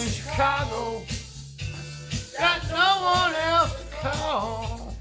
in Chicago. Got no one else to call.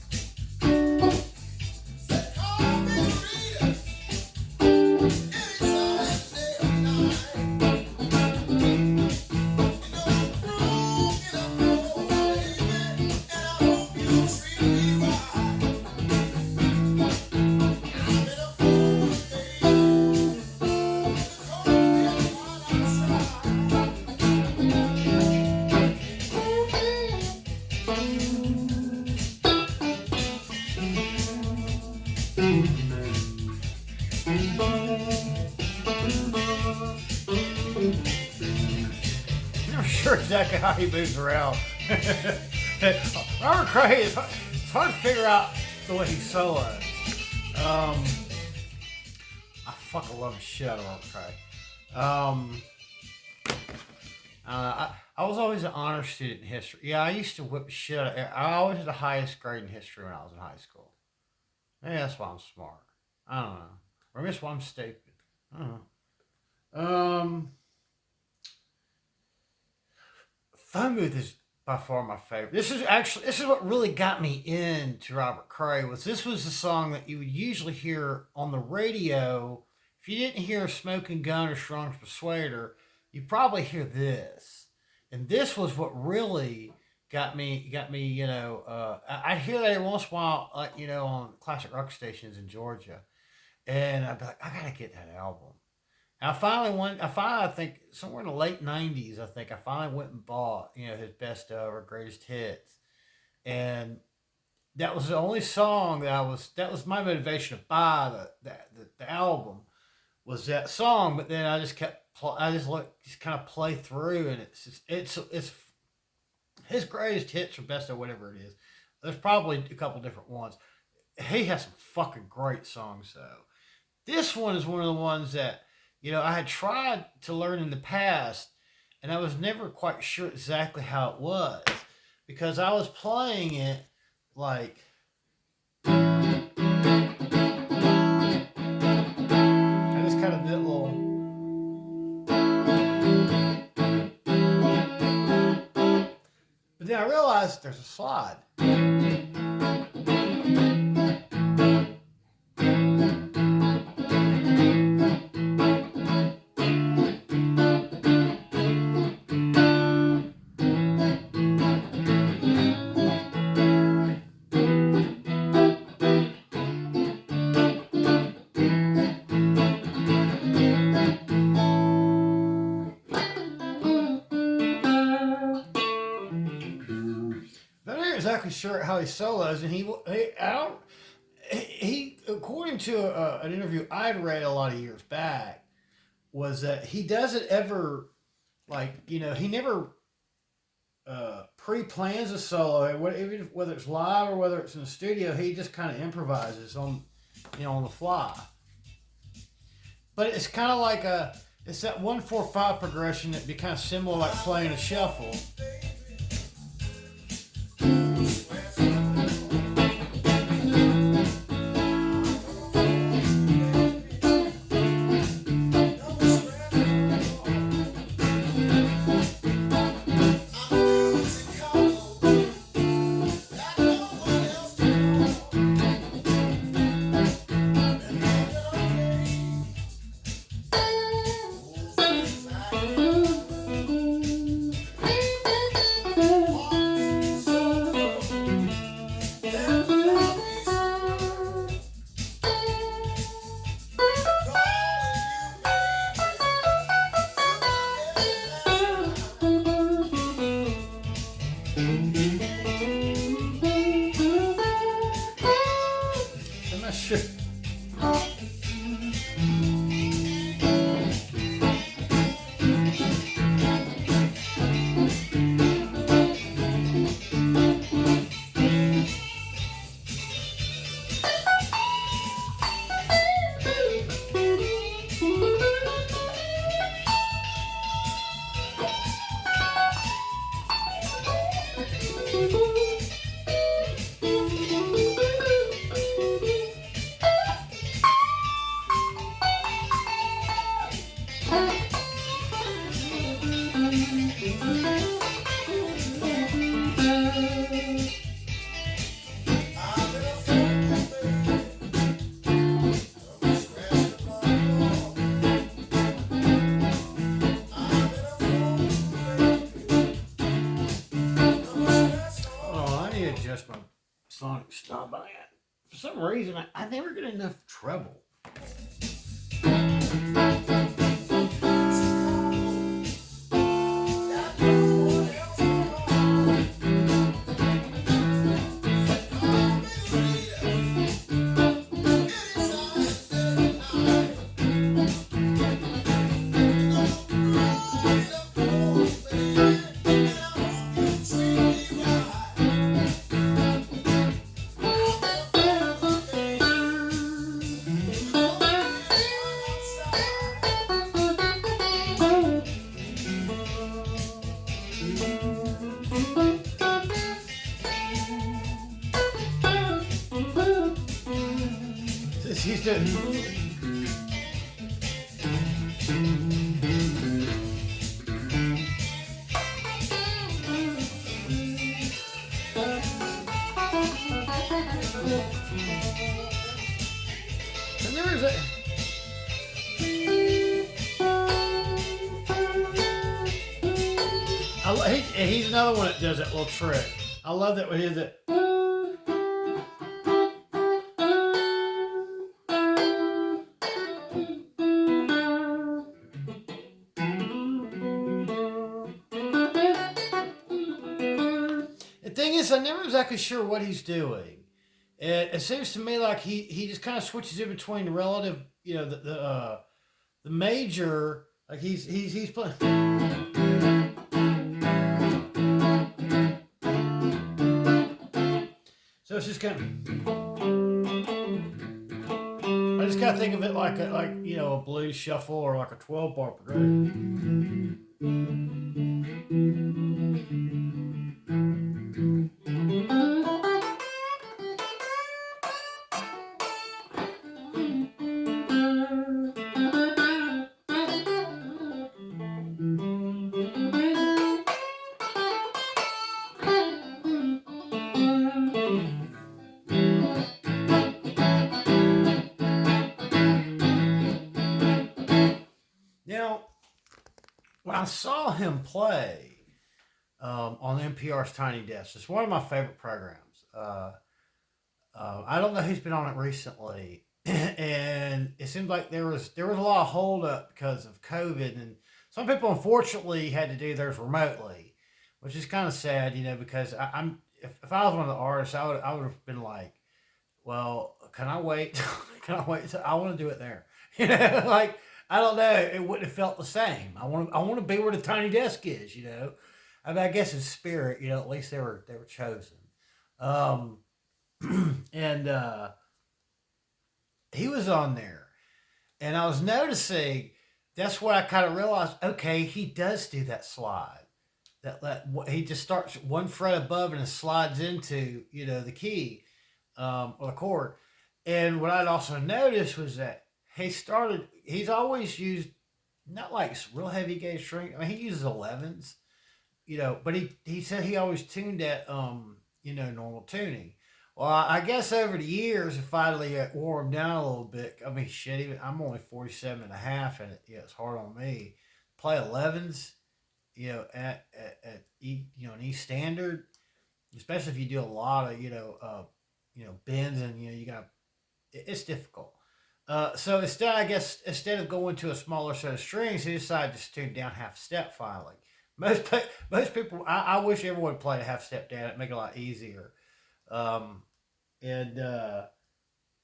Never sure exactly how he moves around. Robert Cray is it's hard to figure out the way he solos. I fucking love the shit out of Robert Cray. I was always an honor student in history. Yeah, I used to whip the shit out of I always had the highest grade in history when I was in high school. Maybe that's why I'm smart. I don't know. Or maybe that's why I'm stupid. I don't know. Phone Booth is by far my favorite. This is what really got me into Robert Cray. This was the song that you would usually hear on the radio. If you didn't hear Smoking Gun or Strong's Persuader, you probably hear this. And this was what really got me. You know, I hear that every once in a while, like, you know, on classic rock stations in Georgia, and I'd be like, I gotta get that album. And I think somewhere in the late '90s, I finally went and bought, you know, his best of or greatest hits, and that was the only song that was my motivation to buy the album, was that song. But then I just just kind of play through, and it's his greatest hits or best of whatever it is. There's probably a couple different ones. He has some fucking great songs though. This one is one of the ones that, you know, I had tried to learn in the past, and I was never quite sure exactly how it was, because I was playing it like. I just kind of did a little. But then I realized there's a slide. Exactly sure how he solos, and he according to an interview I'd read a lot of years back, was that he doesn't ever, like, you know, he never pre-plans a solo, whether it's live or whether it's in the studio. He just kind of improvises on the fly. But it's kind of like it's that 1-4-5 progression that'd be kind of similar, like playing a shuffle. sonic style, but for some reason I never get enough treble. He's doing. And there is a. He's another one that does that little trick. I love that when he does it. The thing is, I'm never exactly sure what he's doing. It seems to me like he just kind of switches in between the relative, the major, like he's playing. So it's just kind of. I just kind of think of it like a blues shuffle or like a 12-bar progression. Now, when I saw him play on NPR's Tiny Desk, it's one of my favorite programs. I don't know who's been on it recently, and it seemed like there was a lot of holdup because of COVID, and some people unfortunately had to do theirs remotely, which is kind of sad, because I'm if I was one of the artists, I would have been like, well, can I wait? Can I wait? I want to do it there, like. I don't know. It wouldn't have felt the same. I want to be where the Tiny Desk is. I mean, I guess in spirit, at least they were chosen. Um, and he was on there, and I was noticing. That's what I kind of realized. Okay, he does do that slide. That he just starts one fret above and it slides into the key or the chord. And what I'd also noticed was that he's always used not like real heavy gauge string. I mean, he uses 11s, but he said he always tuned at, normal tuning. Well, I guess over the years, it finally wore him down a little bit. I mean, shit, I'm only 47 and a half, and it's hard on me. Play 11s, at an E standard, especially if you do a lot of, bends and, you got, it's difficult. So instead of going to a smaller set of strings, he decided to tune down half step finally. Most people, I wish everyone played a half step down. It'd make it a lot easier. And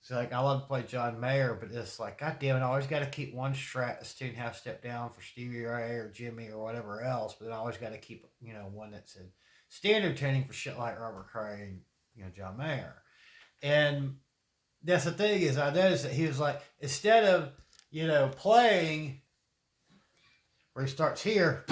so like I love to play John Mayer, but it's like, God damn it, I always got to keep one strat that's tuned half step down for Stevie Ray or Jimmy or whatever else. But then I always got to keep one that's in standard tuning for shit like Robert Cray and John Mayer. And that's the thing is I noticed that he was like, instead of, playing where he starts here.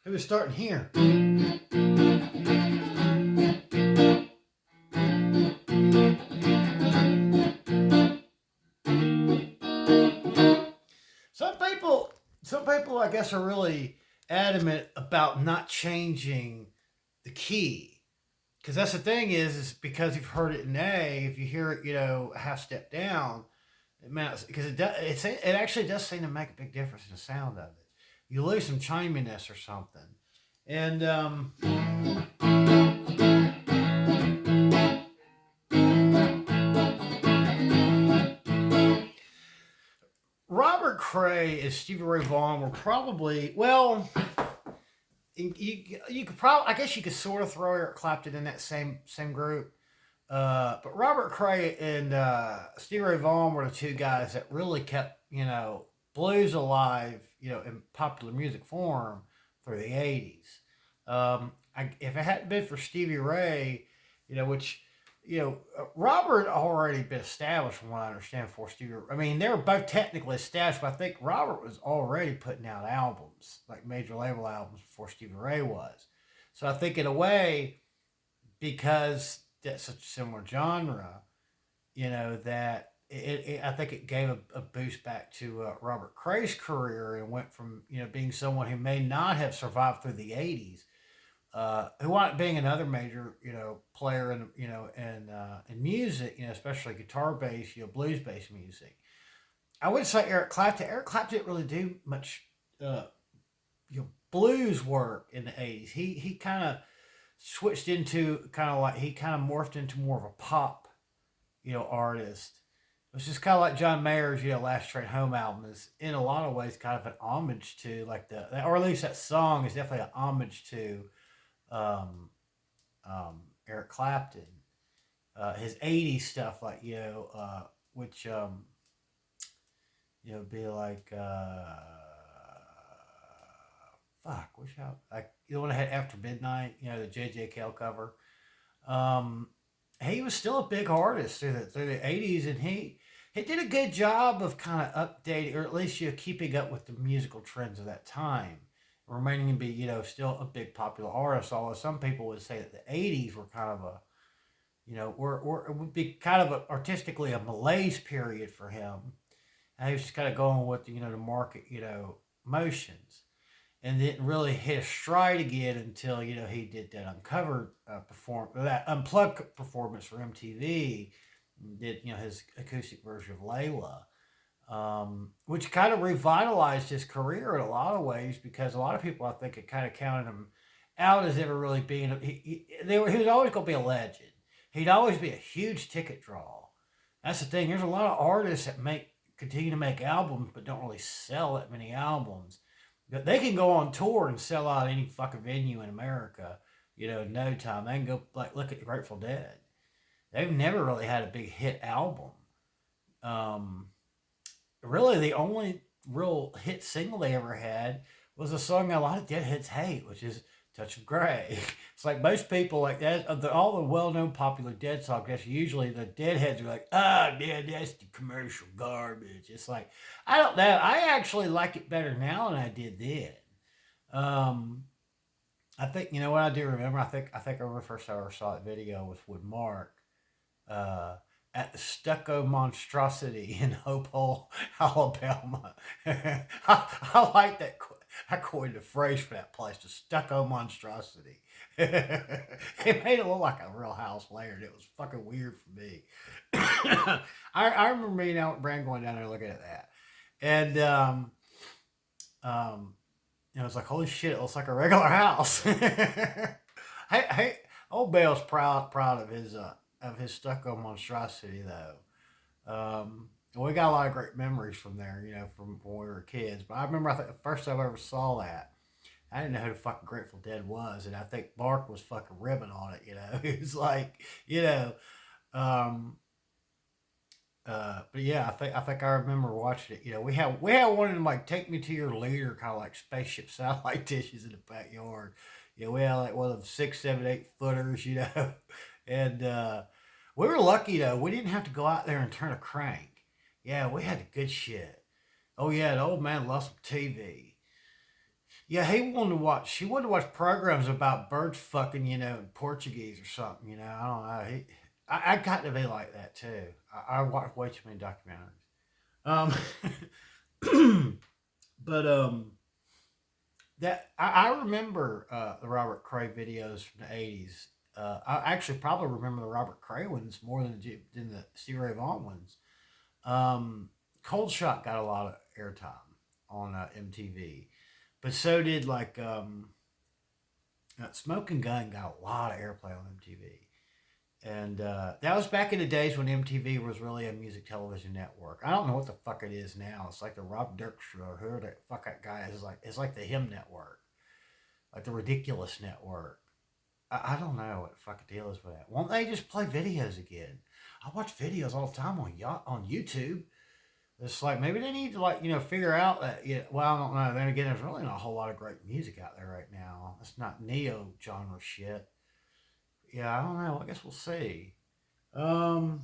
He was starting here. Some people, I guess, are really adamant about not changing the key, because that's the thing is because you've heard it in A. If you hear it, half step down, Because it actually does seem to make a big difference in the sound of it. You lose some chiminess or something. And Robert Cray and Stevie Ray Vaughan were probably, well, you could probably, I guess you could sort of throw Eric Clapton in that same group. But Robert Cray and Stevie Ray Vaughan were the two guys that really kept, blues alive, in popular music form through the 80s. If it hadn't been for Stevie Ray, which, Robert already been established from what I understand for Stevie. I mean, they were both technically established, but I think Robert was already putting out albums, like major label albums, before Stevie Ray was. So I think in a way, because that's such a similar genre, that I think it gave a boost back to Robert Cray's career and went from, being someone who may not have survived through the 80s, who wound up being another major, player in music, especially guitar based, blues based music. I would say Eric Clapton. Eric Clapton didn't really do much, blues work in the 80s. He kind of switched into he kind of morphed into more of a pop, artist. It was just kind of like John Mayer's, Last Train Home album is in a lot of ways kind of an homage to like or at least that song is definitely an homage to um, Eric Clapton. His 80s stuff, like, which, be like, fuck, which out, like, the one that had After Midnight, the J.J. Cale cover. Um, he was still a big artist through the 80s, and he did a good job of kind of updating, or at least, keeping up with the musical trends of that time, remaining to be, still a big popular artist. Although some people would say that the 80s were kind of a, it would be kind of artistically a malaise period for him. And he was just kind of going with, the market, motions, and didn't really hit a stride again until, he did that uncovered that unplugged performance for MTV, did, his acoustic version of Layla, which kind of revitalized his career in a lot of ways, because a lot of people, I think, had kind of counted him out as ever really being, he was always going to be a legend. He'd always be a huge ticket draw. That's the thing. There's a lot of artists that continue to make albums, but don't really sell that many albums. But they can go on tour and sell out any fucking venue in America, in no time. They can go, like, look at the Grateful Dead. They've never really had a big hit album. Really, the only real hit single they ever had was a song a lot of Deadheads hate, which is Touch of Grey. It's like most people, like that, all the well-known popular Dead songs, that's usually the Deadheads are like, yeah, that's the commercial garbage. It's like, I don't know. I actually like it better now than I did then. I think, what I do remember, I remember the first time I ever saw that video was with Mark, uh, at the Stucco Monstrosity in Hope Hole, Alabama. I like that. I coined a phrase for that place, the Stucco Monstrosity. It made it look like a real house layered. It was fucking weird for me. I remember me and Brand going down there looking at that. And it was like, holy shit, it looks like a regular house. Hey, old Bale's proud of his stucco monstrosity, though. We got a lot of great memories from there, from when we were kids. But I remember, I think the first time I ever saw that, I didn't know who the fucking Grateful Dead was, and I think Mark was fucking ribbing on it. He was like, um, but yeah, I think I remember watching it. We had one of them, like, Take Me to Your Leader, kind of like spaceship satellite dishes in the backyard. We had like one of them 6, 7, 8 footers, and we were lucky though. We didn't have to go out there and turn a crank. Yeah, we had the good shit. Oh yeah, the old man loves some TV. Yeah, he wanted to watch programs about birds fucking, in Portuguese or something. I don't know. I got to be like that too. I watch way too many documentaries. But that I remember the Robert Cray videos from the 80s. I actually probably remember the Robert Cray ones more than the Stevie Ray Vaughan ones. Cold Shot got a lot of airtime on MTV, but so did like Smoking Gun got a lot of airplay on MTV. And that was back in the days when MTV was really a music television network. I don't know what the fuck it is now. It's like the Rob Dyrdek or whoever the fuck that guy is. It's like the Him Network, like the Ridiculous Network. I don't know what the fuck the deal is with that. Won't they just play videos again? I watch videos all the time on YouTube. It's like maybe they need to figure out that. Yeah, well, I don't know. Then again, there's really not a whole lot of great music out there right now. It's not neo genre shit. Yeah, I don't know. I guess we'll see. Um,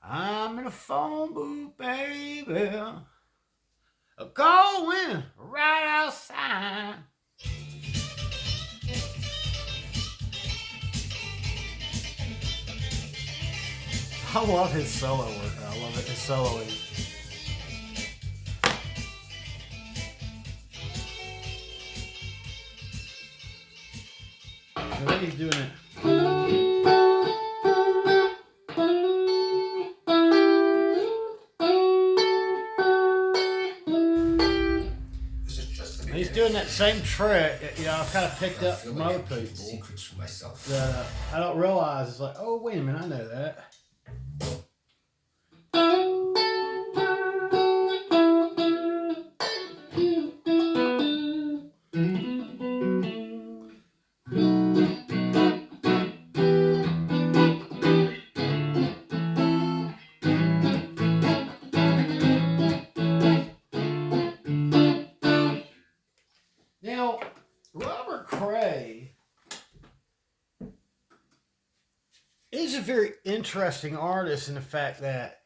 I'm in a phone booth, baby. Going right outside. I love his solo work. I love it. His soloing. I think he's doing it. He's doing that same trick, I've kind of picked up from other people that I don't realize. It's like, oh, wait a minute, I know that. Now, Robert Cray is a very interesting artist in the fact that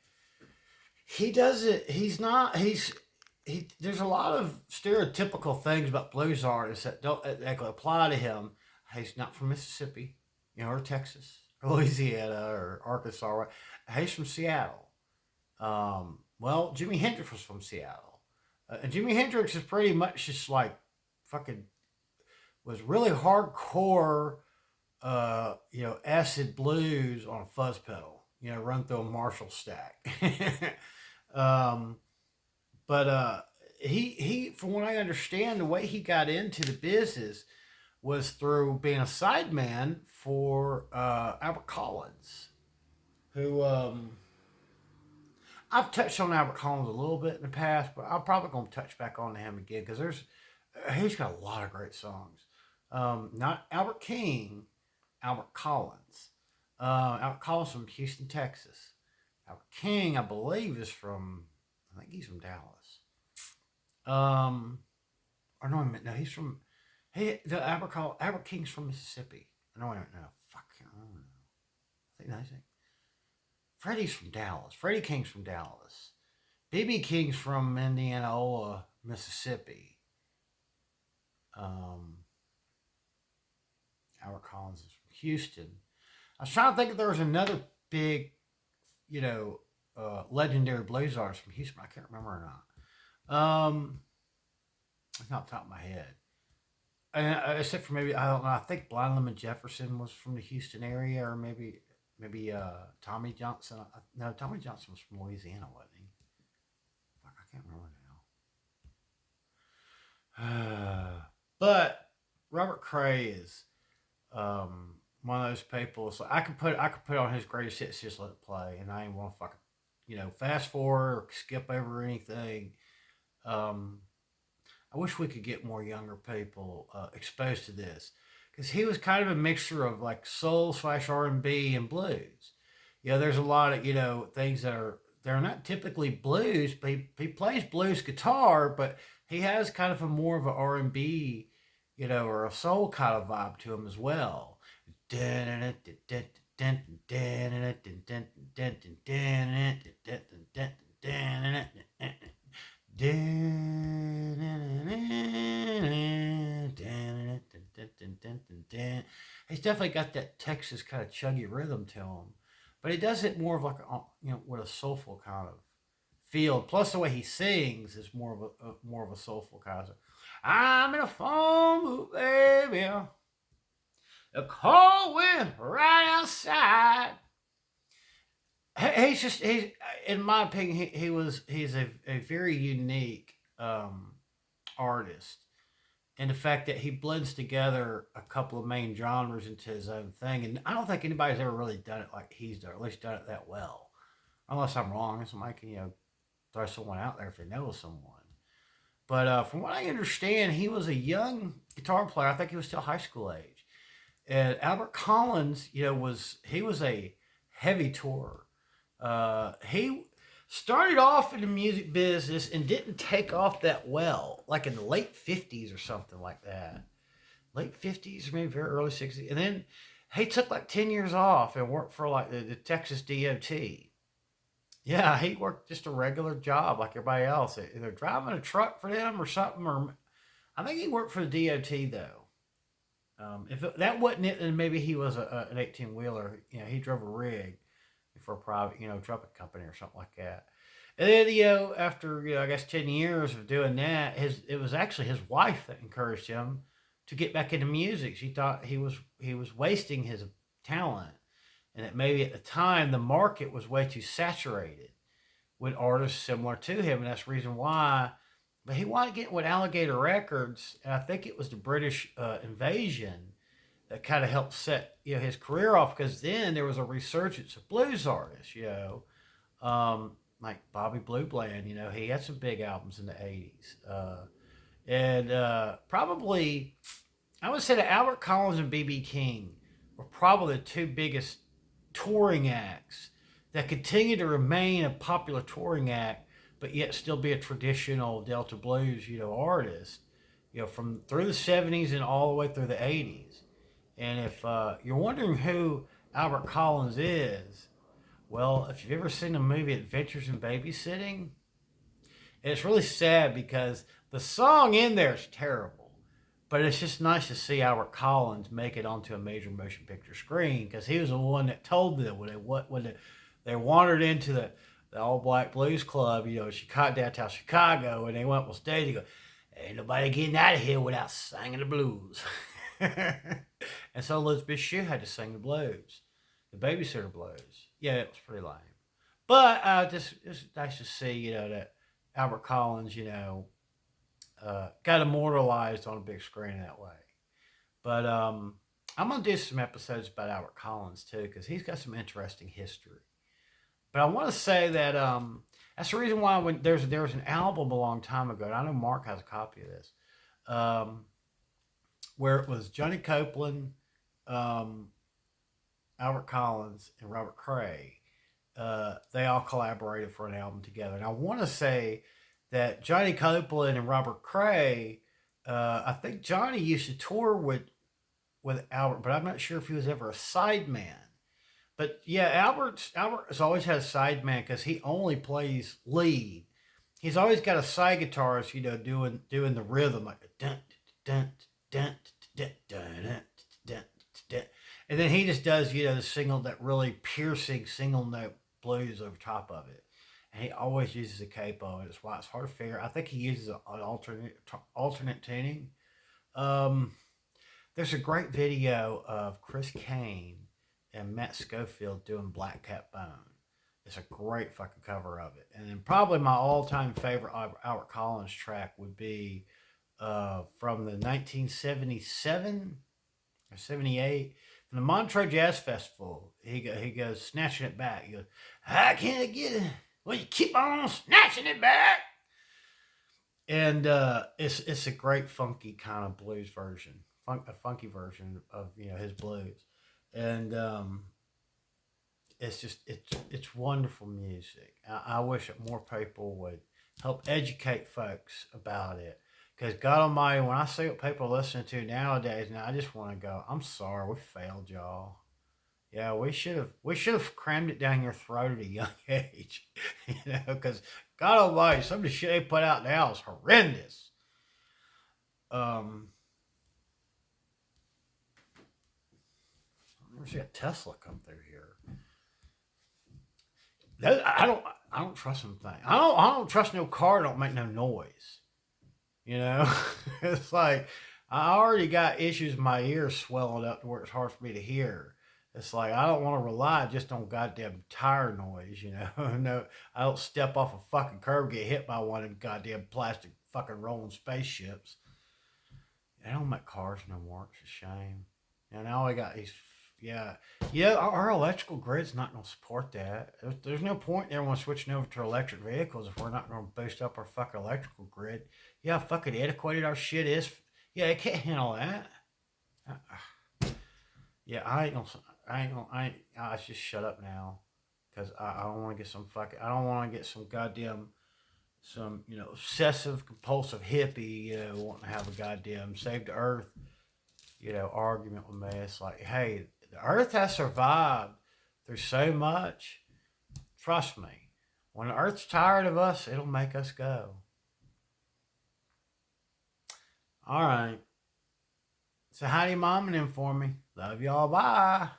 he does it. There's a lot of stereotypical things about blues artists that don't exactly apply to him. He's not from Mississippi, or Texas, or Louisiana, or Arkansas. Right? He's from Seattle. Well, Jimi Hendrix was from Seattle, and Jimi Hendrix is pretty much just like fucking was really hardcore, acid blues on a fuzz pedal, run through a Marshall stack. But he, from what I understand, the way he got into the business was through being a sideman for Albert Collins, who I've touched on Albert Collins a little bit in the past, but I'm probably going to touch back on him again because he's got a lot of great songs. Not Albert King, Albert Collins. Albert Collins from Houston, Texas. Albert King, I believe, I think he's from Dallas. Or no, he's from, Albert King's from Mississippi. No, fuck, I don't know. I think Freddie's from Dallas. Freddie King's from Dallas. B.B. King's from Indianola, Mississippi. Albert Collins is from Houston. I was trying to think if there was another big, legendary blues artist from Houston. I can't remember or not. It's not top of my head. And except for maybe, I don't know. I think Blind Lemon Jefferson was from the Houston area, or maybe Tommy Johnson. No, Tommy Johnson was from Louisiana, wasn't he? Fuck, I can't remember now. But Robert Cray is one of those people. So I could put on his greatest hits, just let it play, and I ain't want to fucking fast forward or skip over anything. I wish we could get more younger people exposed to this, because he was kind of a mixture of like soul / R&B and blues. There's a lot of things they're not typically blues, but he plays blues guitar, but he has kind of a more of an R&B, or a soul kind of vibe to him as well. He's definitely got that Texas kind of chuggy rhythm to him, but he does it more of like with a soulful kind of feel. Plus, the way he sings is more of a soulful kind of. I'm in a phone booth, baby. A cold wind right outside. he's in my opinion he's a very unique artist, and the fact that he blends together a couple of main genres into his own thing, and I don't think anybody's ever really done it like he's done, or at least done it that well. Unless I'm wrong, somebody can throw someone out there if they know someone. But from what I understand, he was a young guitar player. I think he was still high school age. And Albert Collins, was a heavy tourer. He started off in the music business and didn't take off that well, like in the late 50s or something like that. Late 50s, or maybe very early 60s. And then he took like 10 years off and worked for like the Texas DOT. Yeah, he worked just a regular job like everybody else, either driving a truck for them or something. Or I think he worked for the DOT though. That wasn't it, then maybe he was an 18 wheeler. He drove a rig for a private, trucking company or something like that. And then, after I guess 10 years of doing that, it was actually his wife that encouraged him to get back into music. She thought he was wasting his talent, and that maybe at the time the market was way too saturated with artists similar to him, and that's the reason why. But he wanted to get with Alligator Records, and I think it was the British invasion that kind of helped set his career off, because then there was a resurgence of blues artists, like Bobby Blue Bland. He had some big albums in the '80s, and probably I would say that Albert Collins and BB King were probably the two biggest touring acts that continue to remain a popular touring act, but yet still be a traditional Delta blues, artist, from through the '70s and all the way through the '80s. And if you're wondering who Albert Collins is, well, if you've ever seen the movie Adventures in Babysitting, it's really sad because the song in there is terrible. But it's just nice to see Albert Collins make it onto a major motion picture screen, because he was the one that told them when they wandered into the all black blues club, Chicago, downtown Chicago, and they went on stage. He go, "Ain't nobody getting out of here without singing the blues." And so Elizabeth Shue had to sing the blues, the babysitter blues. Yeah, it was pretty lame. But just it's nice to see, that Albert Collins, got immortalized on a big screen that way. But I'm gonna do some episodes about Albert Collins too, because he's got some interesting history. But I want to say that that's the reason why when there was an album a long time ago, and I know Mark has a copy of this, where it was Johnny Copeland, um, Albert Collins, and Robert Cray. They all collaborated for an album together, and I want to say that Johnny Copeland and Robert Cray, I think Johnny used to tour with Albert, but I'm not sure if he was ever a sideman. But yeah, Albert has always had a sideman because he only plays lead. He's always got a side guitarist, doing the rhythm like dun dun dun dun dun dun dun dun, and then he just does that really piercing single note blues over top of it. And he always uses a capo, and it's why it's hard to figure. I think he uses an alternate tuning. Um, there's a great video of Chris Kane and Matt Schofield doing Black Cat Bone. It's a great fucking cover of it. And then probably my all-time favorite Albert Collins track would be from the 1977 or 78 from the Montreux Jazz Festival. He goes snatching it back. He goes, "How can I get it? Well, you keep on snatching it back." And it's a great funky kind of blues version, a funky version of his blues, and it's wonderful music. I wish that more people would help educate folks about it, because God Almighty, when I see what people are listening to nowadays, now I just want to go, I'm sorry, we failed y'all. Yeah, we should have crammed it down your throat at a young age, because God Almighty, some of the shit they put out now is horrendous. Um, I never see a Tesla come through here. I don't trust them things. I don't trust no car. Don't make no noise. It's like I already got issues. My ears swelling up to where it's hard for me to hear. It's like I don't want to rely just on goddamn tire noise, you know. No, I don't step off a fucking curb, get hit by one of them goddamn plastic fucking rolling spaceships. They don't make cars no more. It's a shame. And now I got these. Yeah, yeah. Our electrical grid's not going to support that. There's no point in everyone switching over to electric vehicles if we're not going to boost up our fucking electrical grid. Yeah, fucking antiquated our shit is. Yeah, it can't handle that. Yeah, I just shut up now, because I don't want to get some fucking. I don't want to get some goddamn some obsessive compulsive hippie wanting to have a goddamn save the earth argument with me. It's like, hey, the earth has survived through so much. Trust me, when the earth's tired of us, it'll make us go. All right. So how do you mom and them for me? Love y'all. Bye.